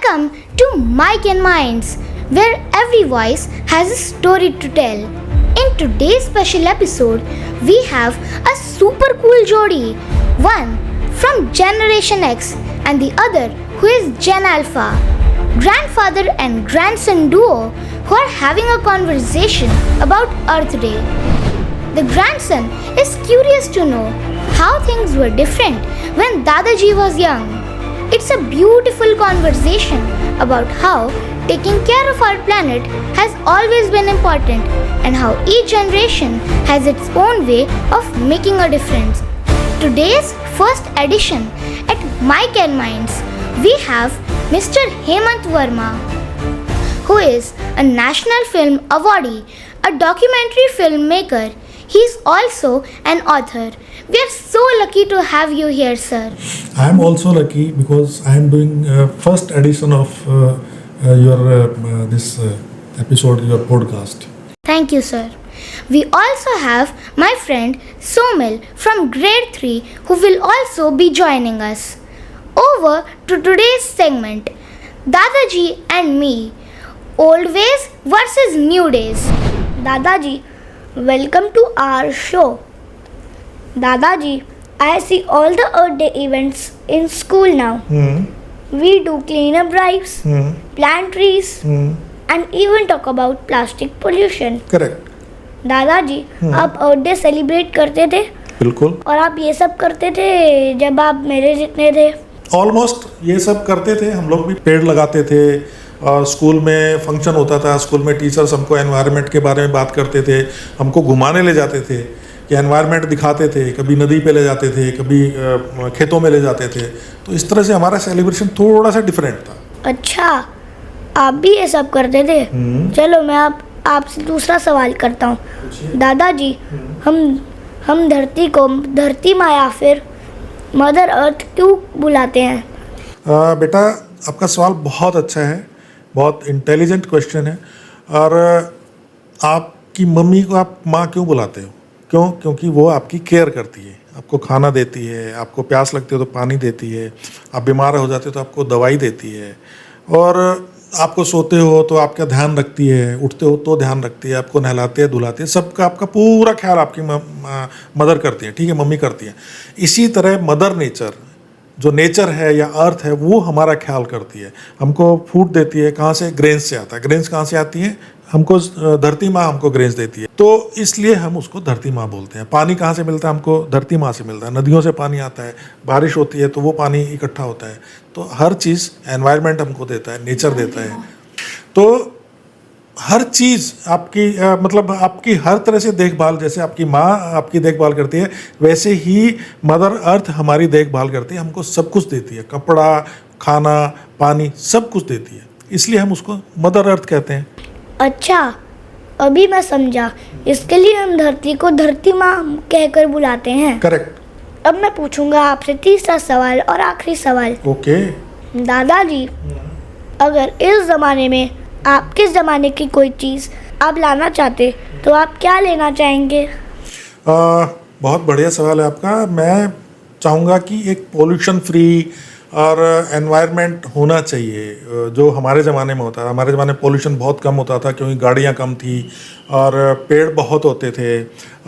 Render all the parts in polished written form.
Welcome to Mike and Minds, where every voice has a story to tell. In today's special episode, we have a super cool jodi, one from Generation X and the other who is Gen Alpha. Grandfather and grandson duo who are having a conversation about Earth Day. The grandson is curious to know how things were different when Dadaji was young. It's a beautiful conversation about how taking care of our planet has always been important and how each generation has its own way of making a difference. Today's first edition at Mike and Minds, we have Mr. Hemant Verma, who is a National Film Awardee, a documentary filmmaker. He's also an author. We are so lucky to have you here, sir. I am also lucky because I am doing first edition of your this episode, your podcast. Thank you, sir. We also have my friend Somil from grade 3 who will also be joining us. Over to today's segment, Dadaji and me, old ways versus new days. Dadaji, welcome to our show. Dadaji, I see all the Earth Day events in school now. We do cleanup drives, plant trees, and even talk about plastic pollution. Correct. दादाजी, आप अर्थ day celebrate करते थे? बिल्कुल. और आप ये सब करते थे जब आप मेरे जितने थे? ऑलमोस्ट ये सब करते थे. हम लोग भी पेड़ लगाते थे. स्कूल में फंक्शन होता था. स्कूल में टीचर्स हमको एनवायरनमेंट के बारे में बात करते थे. हमको घुमाने ले जाते थे कि एनवायरनमेंट दिखाते थे. कभी नदी पे ले जाते थे, कभी खेतों में ले जाते थे. तो इस तरह से हमारा सेलिब्रेशन थोड़ा सा डिफरेंट था. अच्छा, आप भी ये सब करते थे? चलो मैं आपसे दूसरा सवाल करता हूँ. दादाजी, हम धरती को धरती माँ या फिर मदर अर्थ क्यों बुलाते हैं? बेटा, आपका सवाल बहुत अच्छा है. बहुत इंटेलिजेंट क्वेश्चन है. और आपकी मम्मी को आप माँ क्यों बुलाते हो? क्यों? क्योंकि वो आपकी केयर करती है. आपको खाना देती है, आपको प्यास लगती है तो पानी देती है, आप बीमार हो जाते हो तो आपको दवाई देती है, और आपको सोते हो तो आपका ध्यान रखती है, उठते हो तो ध्यान रखती है, आपको नहलाते हैं, धुलाते हैं, सबका आपका पूरा ख्याल आपकी मदर करती है. ठीक है, मम्मी करती है. इसी तरह मदर नेचर, जो नेचर है या अर्थ है, वो हमारा ख्याल करती है. हमको फूड देती है. कहाँ से? ग्रेन्स से आता है. ग्रेन्स कहाँ से आती है? हमको धरती माँ हमको ग्रेन्स देती है. तो इसलिए हम उसको धरती माँ बोलते हैं. पानी कहाँ से मिलता है? हमको धरती माँ से मिलता है. नदियों से पानी आता है, बारिश होती है तो वो पानी इकट्ठा होता है. तो हर चीज़ एनवायरनमेंट हमको देता है, नेचर देता है. तो हर चीज़ आपकी मतलब आपकी हर तरह से देखभाल, जैसे आपकी माँ आपकी देखभाल करती है, वैसे ही मदर अर्थ हमारी देखभाल करती है. हमको सब कुछ देती है. कपड़ा, खाना, पानी, सब कुछ देती है. इसलिए हम उसको मदर अर्थ कहते हैं. अच्छा, अभी मैं समझा. इसके लिए हम धरती को धरती माँ कहकर बुलाते हैं. करेक्ट. अब मैं पूछूंगा आपसे तीसरा सवाल और आखिरी सवाल. ओके. दादाजी, अगर इस ज़माने में आपके ज़माने की कोई चीज़ आप लाना चाहते तो आप क्या लेना चाहेंगे? बहुत बढ़िया सवाल है आपका. मैं चाहूँगा कि एक पोल्यूशन फ्री और एनवायरनमेंट होना चाहिए जो हमारे ज़माने में होता था. हमारे ज़माने में पोल्यूशन बहुत कम होता था क्योंकि गाड़ियाँ कम थी और पेड़ बहुत होते थे.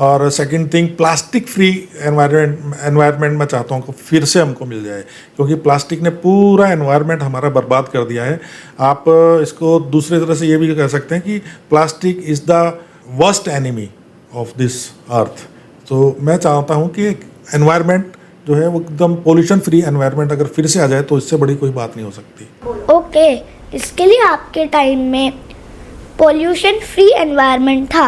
और second thing, plastic free environment मैं चाहता हूँ कि फिर से हमको मिल जाए, क्योंकि प्लास्टिक ने पूरा एनवायरनमेंट हमारा बर्बाद कर दिया है. आप इसको दूसरी तरह से ये भी कह सकते हैं कि plastic is the worst enemy of this earth. तो मैं चाहता हूँ कि एक एनवायरनमेंट जो है वो एकदम पोल्यूशन फ्री एनवायरनमेंट अगर फिर से आ जाए तो इससे बड़ी कोई बात नहीं हो सकती. ओके, इसके लिए आपके टाइम में पोल्यूशन फ्री एनवायरनमेंट था.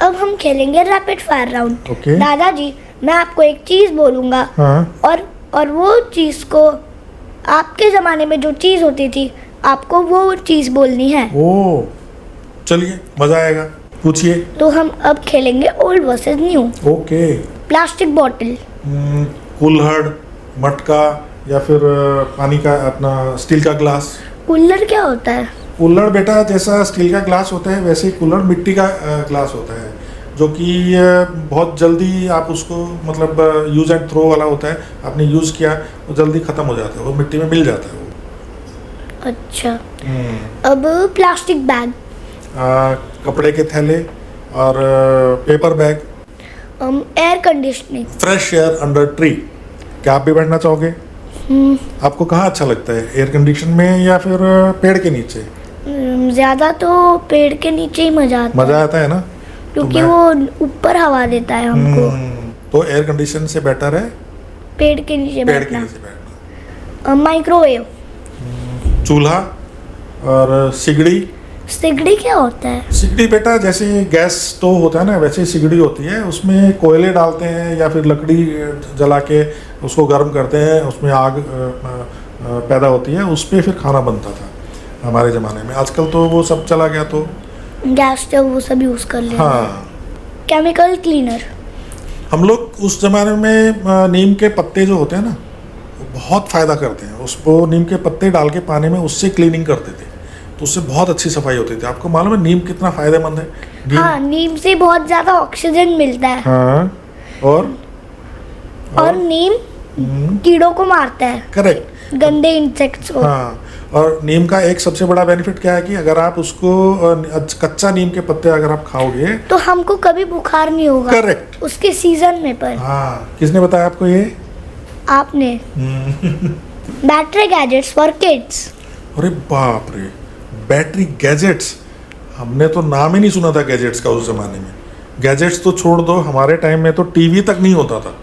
अब हम खेलेंगे रैपिड फायर राउंड. Okay. दादाजी, मैं आपको एक चीज़ बोलूँगा. हाँ. और वो चीज़ को, आपके ज़माने में जो चीज़ होती थी, आपको वो चीज़ बोलनी है. ओह, चलिए, मज़ा आएगा. पूछिए. तो हम अब खेलेंगे old versus new. Okay. Plastic bottle, कुल्हड़, मटका, या फिर पानी का अपना स्टील का ग्लास. कुल्हड़ क्या होता है? कुल्हड़ बेटा, जैसा स्टील का ग्लास होता है वैसे ही कुल्हड़ मिट्टी का ग्लास होता है, जो कि बहुत जल्दी आप उसको मतलब यूज़ एंड थ्रो वाला होता है. आपने यूज़ किया वो जल्दी ख़त्म हो जाता है, वो मिट्टी में मिल जाता है. वो अच्छा, अब प्लास्टिक बैग, कपड़े के थैले और paper bag, air conditioning, fresh air under tree. क्या आप भी बैठना चाहोगे? आपको कहाँ अच्छा लगता है, एयर कंडीशन में या फिर पेड़ के नीचे? ज़्यादा तो पेड़ के नीचे ही मज़ा आता है, मजा आता है ना, क्योंकि वो ऊपर हवा देता है हमको। तो एयर कंडीशन से बेटर है पेड़ के नीचे पेड़ के बैठना। नीचे बैठना। माइक्रोवेव, चूल्हा और सिगड़ी। सिगड़ी क्या होता है? सिगड़ी बेटा जैसे गैस स्टोव होता है ना, वैसे ही सिगड़ी होती है। उसमें कोयले डालते हैं या फिर लकड़ी जला के उसको गर्म करते हैं, उसमें आग पैदा होती है, उस पर फिर खाना बनता था हमारे ज़माने में। आजकल तो वो सब चला गया, तो गैस स्टोव वो सब यूज़ कर लेते हैं। हाँ, केमिकल क्लीनर, हम लोग उस ज़माने में नीम के पत्ते जो होते हैं ना, वो बहुत फ़ायदा करते हैं। उसको नीम के पत्ते डाल के पानी में उससे क्लीनिंग करते थे, तो उससे बहुत अच्छी सफाई होती थी। आपको मालूम है नीम कितना फ़ायदेमंद है? हाँ, नीम से बहुत ज़्यादा ऑक्सीजन मिलता है। हाँ, और नीम कीड़ों को मारता है, करेक्ट, गंदे इंसेक्ट्स को। हाँ। और नीम का एक सबसे बड़ा बेनिफिट क्या है कि अगर आप उसको कच्चा नीम के पत्ते अगर आप खाओगे तो हमको कभी बुखार नहीं होगा। करेक्ट, उसके सीजन में पर। हाँ। किसने बताया आपको ये? आपने। बैटरी गैजेट्स फॉर किड्स, अरे बाप रे, बैटरी गैजेट्स, हमने तो नाम ही नहीं सुना था गैजेट्स का उस जमाने में। गैजेट्स तो छोड़ दो, हमारे टाइम में तो टीवी तक नहीं होता था।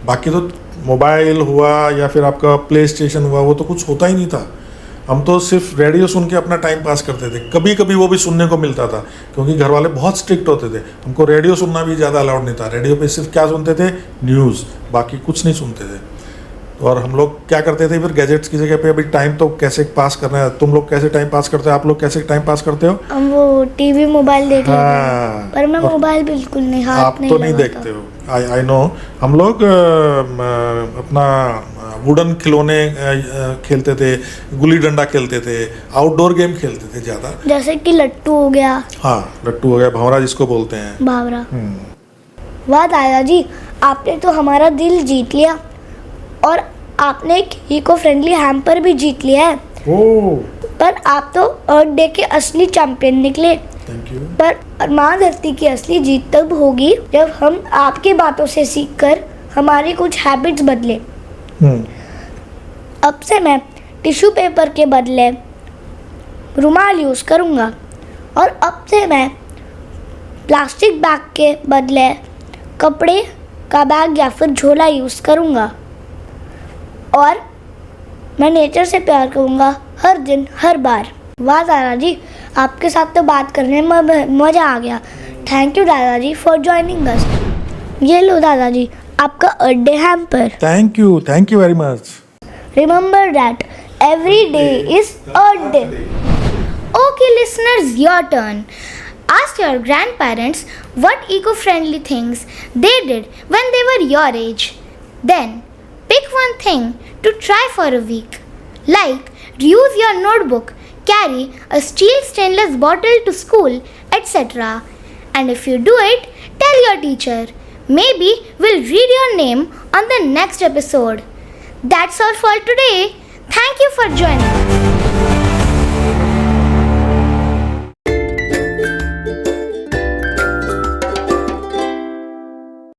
बाकी तो मोबाइल हुआ या फिर आपका प्ले स्टेशन हुआ, वो तो कुछ होता ही नहीं था। हम तो सिर्फ रेडियो सुन के अपना टाइम पास करते थे। कभी कभी वो भी सुनने को मिलता था, क्योंकि घर वाले बहुत स्ट्रिक्ट होते थे। हमको रेडियो सुनना भी ज़्यादा अलाउड नहीं था। रेडियो पे सिर्फ क्या सुनते थे, न्यूज़, बाकी कुछ नहीं सुनते थे। और हम लोग क्या करते थे फिर गैजेट्स की जगह पे? अभी टाइम तो कैसे पास करना है, तुम लोग कैसे टाइम पास करते हो, आप लोग कैसे टाइम पास करते हो? हम वो टीवी मोबाइल देख लेते हैं। हाँ, पर मैं मोबाइल बिल्कुल नहीं, हाथ आप नहीं तो नहीं लगाता। देखते हो, आई नो। हम लोग अपना वुडन खिलौने खेलते थे, गुल्ली डंडा खेलते थे, आउटडोर गेम खेलते थे ज़्यादा। जैसे कि लट्टू हो गया, हाँ, लट्टू हो गया, भंवरा जिसको बोलते हैं। भावरा। वाह दादाजी, आपने तो हमारा दिल जीत लिया, और आपने एक इको फ्रेंडली हैम्पर भी जीत लिया है। ओह, पर आप तो अर्थ डे के असली चैंपियन निकले। Thank you. पर माँ धरती की असली जीत तब होगी जब हम आपकी बातों से सीखकर हमारी कुछ हैबिट्स बदले। अब से मैं टिश्यू पेपर के बदले रुमाल यूज़ करूँगा, और अब से मैं प्लास्टिक बैग के बदले कपड़े का बैग या फिर झोला यूज़ करूँगा, और मैं नेचर से प्यार करूँगा हर दिन हर बार। वाह दादाजी, आपके साथ तो बात करने में मज़ा आ गया। थैंक यू दादाजी फॉर ज्वाइनिंग अस। ये लो दादाजी, आपका earth day hamper. Thank you very much. Remember that every day is Earth Day. Okay, listeners, your turn. Ask your grandparents what eco-friendly things they did when they were your age. Then, pick one thing to try for a week. Like, reuse your notebook, carry a steel stainless bottle to school, etc. And if you do it, tell your teacher. Maybe we'll read your name on the next episode. That's all for today. Thank you for joining us.